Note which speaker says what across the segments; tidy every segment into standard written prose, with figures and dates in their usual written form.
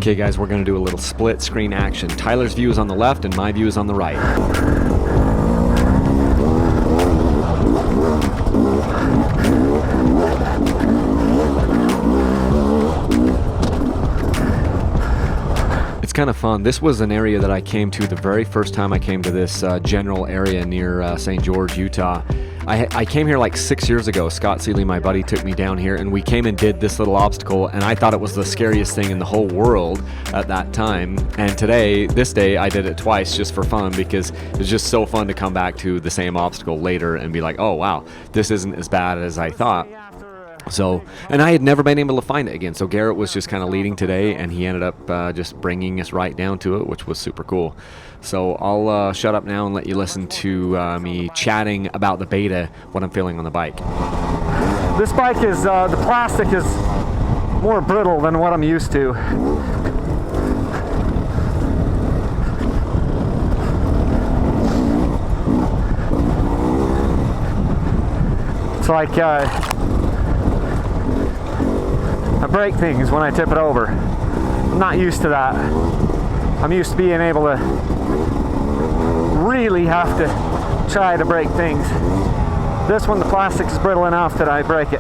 Speaker 1: Okay guys, we're going to do a little split screen action. Tyler's view is on the left and my view is on the right. It's kind of fun. This was an area that I came to the very first time I came to this general area near St. George, Utah. I came here like 6 years ago. Scott Seeley, my buddy, took me down here and we came and did this little obstacle, and I thought it was the scariest thing in the whole world at that time. And this day, I did it twice just for fun because it was just so fun to come back to the same obstacle later and be like, oh wow, this isn't as bad as I thought. So, and I had never been able to find it again. So Garrett was just kind of leading today, and he ended up just bringing us right down to it, which was super cool. So I'll shut up now and let you listen to me chatting about the beta, what I'm feeling on the bike.
Speaker 2: This bike is, the plastic is more brittle than what I'm used to. It's like, I break things when I tip it over. I'm not used to that. I'm used to being able to really have to try to break things. This one, the plastic is brittle enough that I break it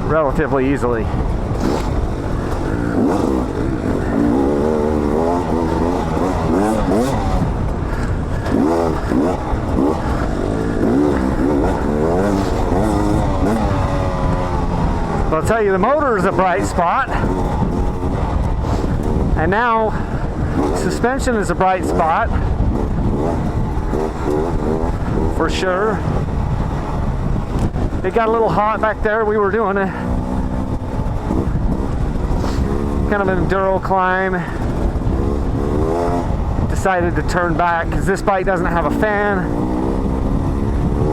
Speaker 2: relatively easily. I'll tell you, the motor is a bright spot, and now suspension is a bright spot for sure. It got a little hot back there. We were doing a kind of an enduro climb. Decided to turn back because this bike doesn't have a fan,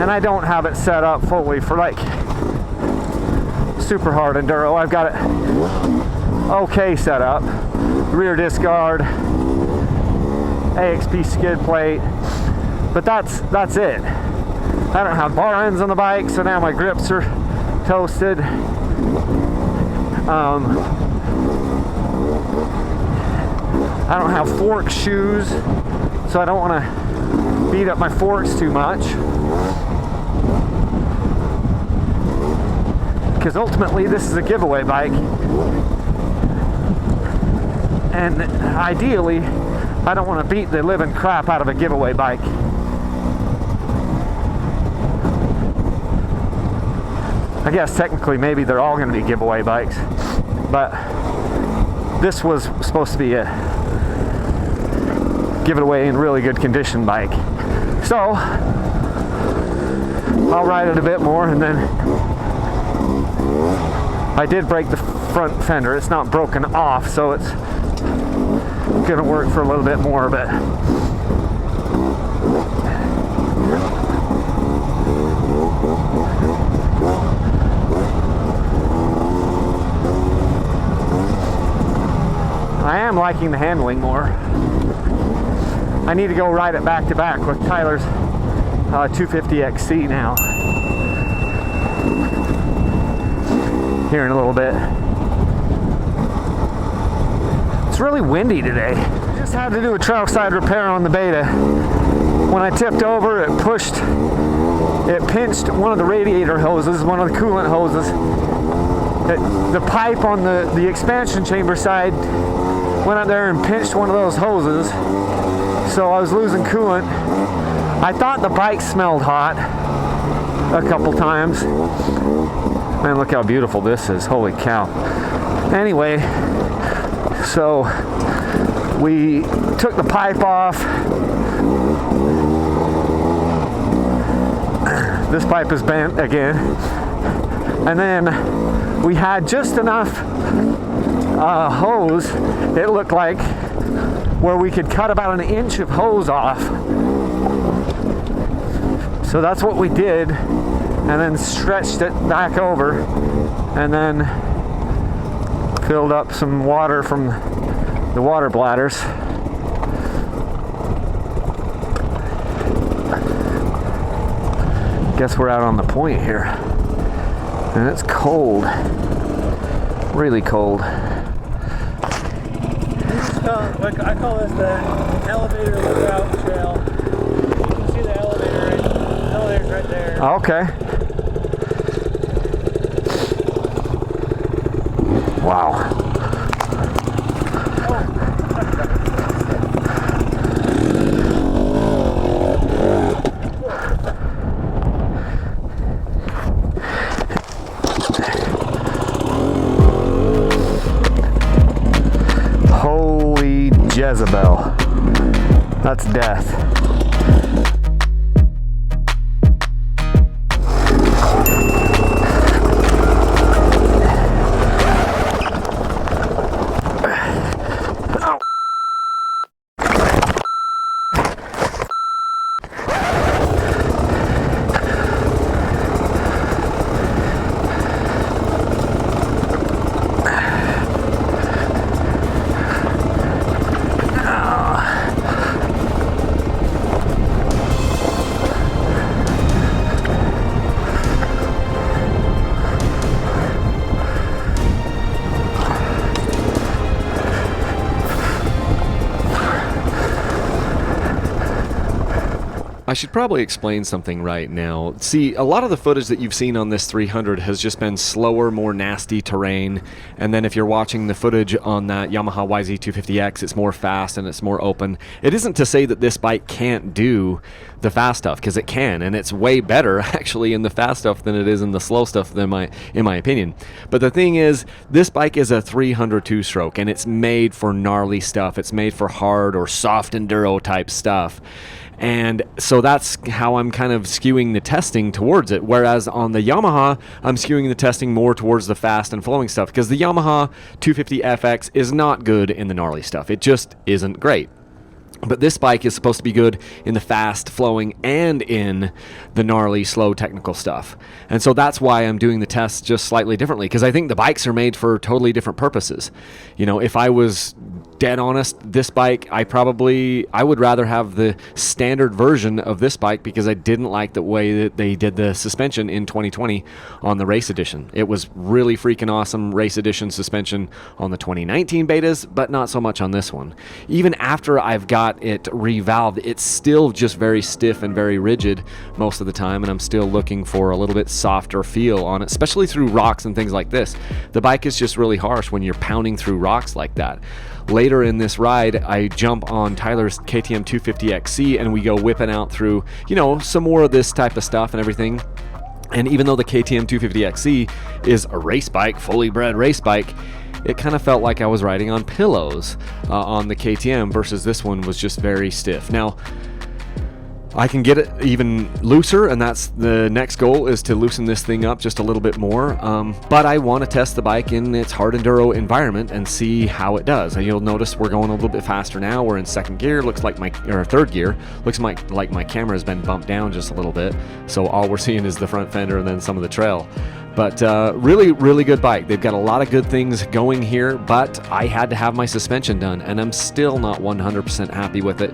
Speaker 2: and I don't have it set up fully for like super hard enduro. I've got it okay set up. Rear disc guard, AXP skid plate, but that's it. I don't have bar ends on the bike, so now my grips are toasted. I don't have fork shoes, so I don't want to beat up my forks too much, because ultimately this is a giveaway bike, and ideally I don't want to beat the living crap out of a giveaway bike. I guess technically maybe they're all going to be giveaway bikes, but this was supposed to be a give it away in really good condition bike. So I'll ride it a bit more, and then I did break the front fender. It's not broken off, so it's gonna work for a little bit more, but I am liking the handling more. I need to go ride it back to back with Tyler's 250XC now. Here in a little bit. It's really windy today. Just had to do a trackside repair on the Beta. When I tipped over, it pinched one of the radiator hoses, one of the coolant hoses. The pipe on the expansion chamber side went up there and pinched one of those hoses. So I was losing coolant. I thought the bike smelled hot a couple times. Man, look how beautiful this is. Holy cow. Anyway, so we took the pipe off. This pipe is bent again. And then we had just enough hose, it looked like, where we could cut about an inch of hose off. So that's what we did, and then stretched it back over, and then filled up some water from the water bladders. Guess we're out on the point here, and it's cold, really cold.
Speaker 3: I call this the elevator lookout trail. You can see the elevator's right there.
Speaker 2: Okay. Wow. Holy Jezebel. That's death.
Speaker 1: I should probably explain something right now. See, a lot of the footage that you've seen on this 300 has just been slower, more nasty terrain. And then if you're watching the footage on that Yamaha YZ250X, it's more fast and it's more open. It isn't to say that this bike can't do the fast stuff, because it can, and it's way better actually in the fast stuff than it is in the slow stuff, in my opinion. But the thing is, this bike is a 300 two-stroke, and it's made for gnarly stuff. It's made for hard or soft enduro type stuff. And so that's how I'm kind of skewing the testing towards it. Whereas on the Yamaha, I'm skewing the testing more towards the fast and flowing stuff, because the Yamaha 250FX is not good in the gnarly stuff. It just isn't great. But this bike is supposed to be good in the fast, flowing, and in the gnarly, slow, technical stuff. And so that's why I'm doing the tests just slightly differently, because I think the bikes are made for totally different purposes. You know, if I was dead honest, this bike, I would rather have the standard version of this bike, because I didn't like the way that they did the suspension in 2020 on the race edition. It was really freaking awesome race edition suspension on the 2019 betas, but not so much on this one. Even after I've got it revalved, it's still just very stiff and very rigid most of the time, and I'm still looking for a little bit softer feel on it, especially through rocks and things like this. The bike is just really harsh when you're pounding through rocks like that. Later in this ride, I jump on Tyler's KTM 250XC and we go whipping out through, you know, some more of this type of stuff and everything. And even though the KTM 250XC is a race bike, fully bred race bike, it kind of felt like I was riding on pillows on the KTM, versus this one was just very stiff. Now, I can get it even looser, and that's the next goal, is to loosen this thing up just a little bit more. But I want to test the bike in its hard enduro environment and see how it does. And you'll notice we're going a little bit faster now. We're in second gear, or third gear. Looks like my camera has been bumped down just a little bit. So all we're seeing is the front fender and then some of the trail. But really, really good bike. They've got a lot of good things going here, but I had to have my suspension done, and I'm still not 100% happy with it.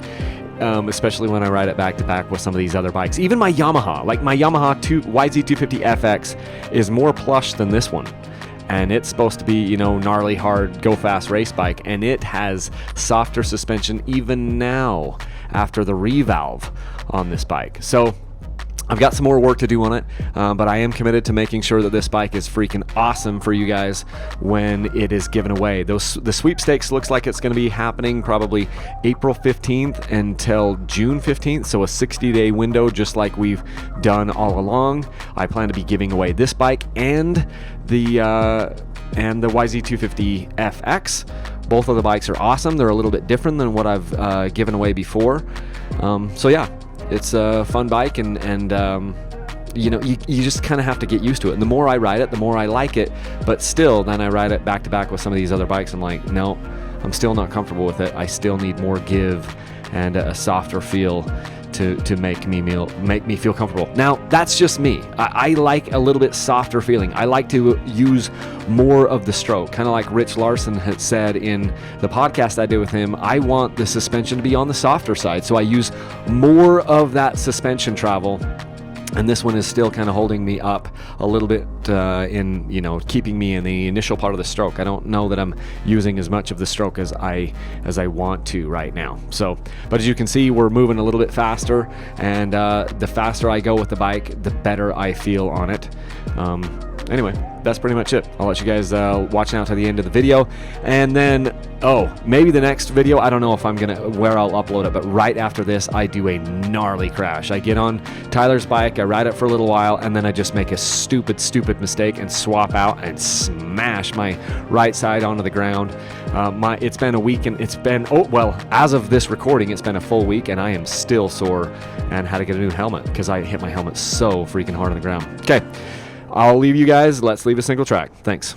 Speaker 1: Especially when I ride it back to back with some of these other bikes. Even my Yamaha, like my Yamaha YZ250FX is more plush than this one. And it's supposed to be, you know, gnarly, hard, go fast race bike. And it has softer suspension even now after the revalve on this bike. So I've got some more work to do on it, but I am committed to making sure that this bike is freaking awesome for you guys when it is given away. The sweepstakes looks like it's going to be happening probably April 15th until June 15th, so a 60-day window, just like we've done all along. I plan to be giving away this bike and the YZ250FX. Both of the bikes are awesome. They're a little bit different than what I've given away before. So yeah. It's a fun bike, and you know, you just kind of have to get used to it. And the more I ride it, the more I like it. But still, then I ride it back to back with some of these other bikes. I'm like, no, I'm still not comfortable with it. I still need more give and a softer feel to make me feel comfortable. Now, that's just me. I like a little bit softer feeling. I like to use more of the stroke, kind of like Rich Larson had said in the podcast I did with him. I want the suspension to be on the softer side, so I use more of that suspension travel And this one is still kind of holding me up a little bit in, you know, keeping me in the initial part of the stroke. I don't know that I'm using as much of the stroke as I want to right now. So, but as you can see, we're moving a little bit faster, and the faster I go with the bike, the better I feel on it. Anyway, that's pretty much it. I'll let you guys watch now to the end of the video, and then maybe the next video, I don't know if I'm gonna where I'll upload it, but right after this I do a gnarly crash. I get on Tyler's bike, I ride it for a little while, and then I just make a stupid mistake and swap out and smash my right side onto the ground. It's been a week, and it's been as of this recording, it's been a full week, and I am still sore and had to get a new helmet because I hit my helmet so freaking hard on the ground. Okay, I'll leave you guys. Let's leave a single track. Thanks.